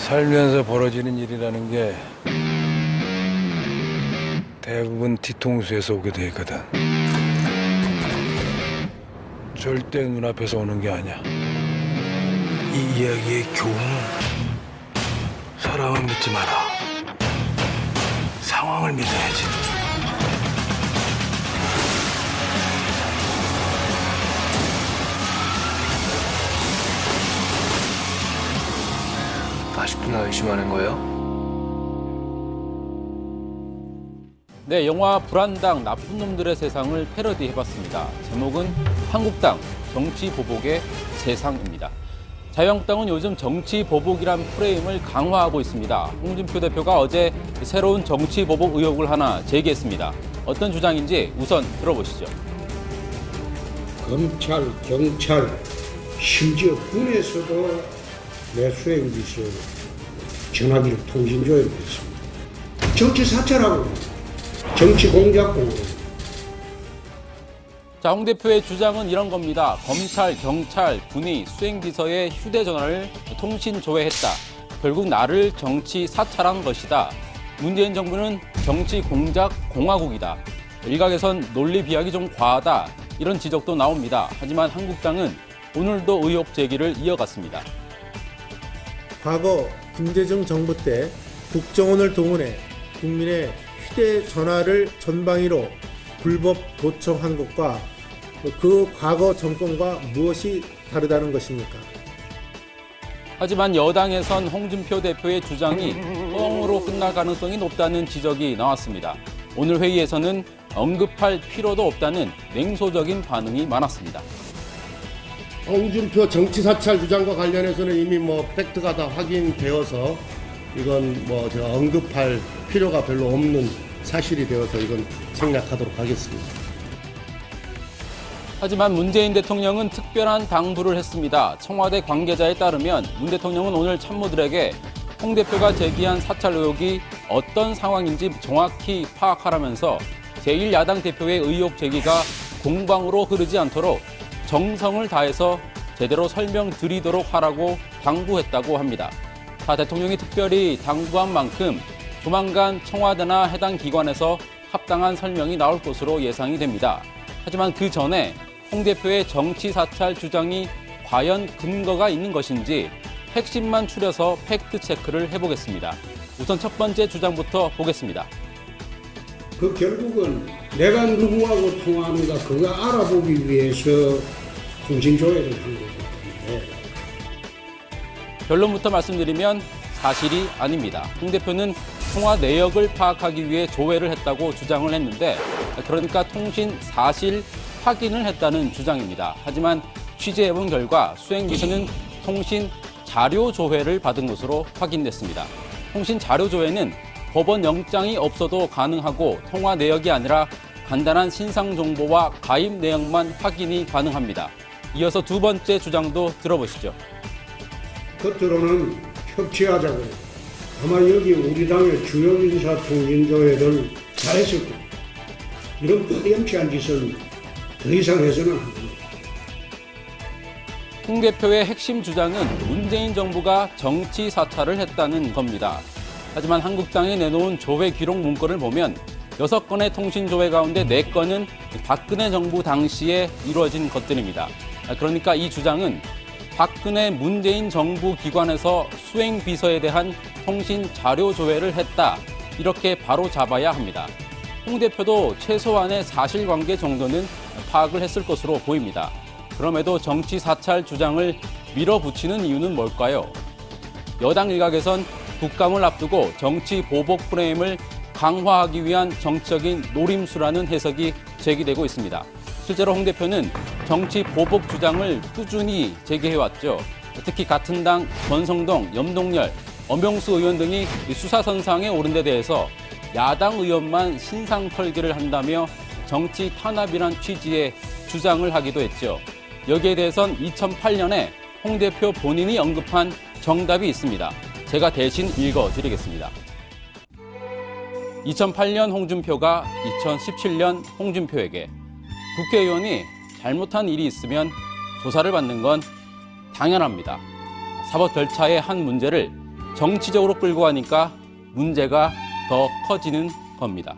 살면서 벌어지는 일이라는 게 대부분 뒤통수에서 오게 돼 있거든. 절대 눈앞에서 오는 게 아니야. 이 이야기의 교훈은 사람을 믿지 마라. 상황을 믿어야지. 아직도 나 의심하는 거예요? 네, 영화 불안당 나쁜 놈들의 세상을 패러디해봤습니다. 제목은 한국당 정치 보복의 세상입니다. 자유한국당은 요즘 정치 보복이란 프레임을 강화하고 있습니다. 홍준표 대표가 어제 새로운 정치 보복 의혹을 하나 제기했습니다. 어떤 주장인지 우선 들어보시죠. 검찰, 경찰, 심지어 군에서도 내 수행비서 전화기를 통신조회를 했습니다. 정치 사찰하고 정치 공작고. 자, 홍 대표의 주장은 이런 겁니다. 검찰, 경찰, 군이 수행비서의 휴대전화를 통신 조회했다. 결국 나를 정치 사찰한 것이다. 문재인 정부는 정치 공작 공화국이다. 일각에선 논리 비약이 좀 과하다. 이런 지적도 나옵니다. 하지만 한국당은 오늘도 의혹 제기를 이어갔습니다. 과거 김대중 정부 때 국정원을 동원해 국민의 휴대전화를 전방위로 불법 도청한 것과 그 과거 정권과 무엇이 다르다는 것입니까? 하지만 여당에선 홍준표 대표의 주장이 뻥으로 끝날 가능성이 높다는 지적이 나왔습니다. 오늘 회의에서는 언급할 필요도 없다는 냉소적인 반응이 많았습니다. 홍준표 정치사찰 주장과 관련해서는 이미 팩트가 다 확인되어서 이건 제가 언급할 필요가 별로 없는 사실이 되어서 이건 생략하도록 하겠습니다. 하지만 문재인 대통령은 특별한 당부를 했습니다. 청와대 관계자에 따르면 문 대통령은 오늘 참모들에게 홍 대표가 제기한 사찰 의혹이 어떤 상황인지 정확히 파악하라면서 제1야당 대표의 의혹 제기가 공방으로 흐르지 않도록 정성을 다해서 제대로 설명드리도록 하라고 당부했다고 합니다. 타 대통령이 특별히 당부한 만큼 조만간 청와대나 해당 기관에서 합당한 설명이 나올 것으로 예상이 됩니다. 하지만 그 전에 홍 대표의 정치 사찰 주장이 과연 근거가 있는 것인지 핵심만 추려서 팩트 체크를 해보겠습니다. 우선 첫 번째 주장부터 보겠습니다. 그 결국은 내가 누구하고 통화하는가 그거 알아보기 위해서 통신조회를 한 거기 때문에. 결론부터 말씀드리면 사실이 아닙니다. 홍 대표는 통화 내역을 파악하기 위해 조회를 했다고 주장을 했는데 그러니까 통신 사실 확인을 했다는 주장입니다. 하지만 취재해본 결과 수행비서는 통신 자료 조회를 받은 것으로 확인됐습니다. 통신 자료 조회는 법원 영장이 없어도 가능하고 통화 내역이 아니라 간단한 신상 정보와 가입 내역만 확인이 가능합니다. 이어서 두 번째 주장도 들어보시죠. 겉으로는 협치하자고 아마 여기 우리 당의 주요 인사 통신조회를 잘했을 거고 이런 끄렴치한 짓은 더 이상 해서는 안 됩니다. 홍 대표의 핵심 주장은 문재인 정부가 정치 사찰을 했다는 겁니다. 하지만 한국당이 내놓은 조회 기록 문건을 보면 6건의 통신 조회 가운데 4건은 박근혜 정부 당시에 이루어진 것들입니다. 그러니까 이 주장은 박근혜 문재인 정부 기관에서 수행 비서에 대한 통신 자료 조회를 했다. 이렇게 바로 잡아야 합니다. 홍 대표도 최소한의 사실관계 정도는 파악을 했을 것으로 보입니다. 그럼에도 정치 사찰 주장을 밀어붙이는 이유는 뭘까요? 여당 일각에선 국감을 앞두고 정치 보복 프레임을 강화하기 위한 정치적인 노림수라는 해석이 제기되고 있습니다. 실제로 홍 대표는 정치 보복 주장을 꾸준히 제기해왔죠. 특히 같은 당 권성동, 염동열, 엄영수 의원 등이 수사선상에 오른 데 대해서 야당 의원만 신상 털기를 한다며 정치 탄압이란 취지의 주장을 하기도 했죠. 여기에 대해선 2008년에 홍 대표 본인이 언급한 정답이 있습니다. 제가 대신 읽어드리겠습니다. 2008년 홍준표가 2017년 홍준표에게 국회의원이 잘못한 일이 있으면 조사를 받는 건 당연합니다. 사법 절차의 한 문제를 정치적으로 끌고 가니까 문제가 더 커지는 겁니다.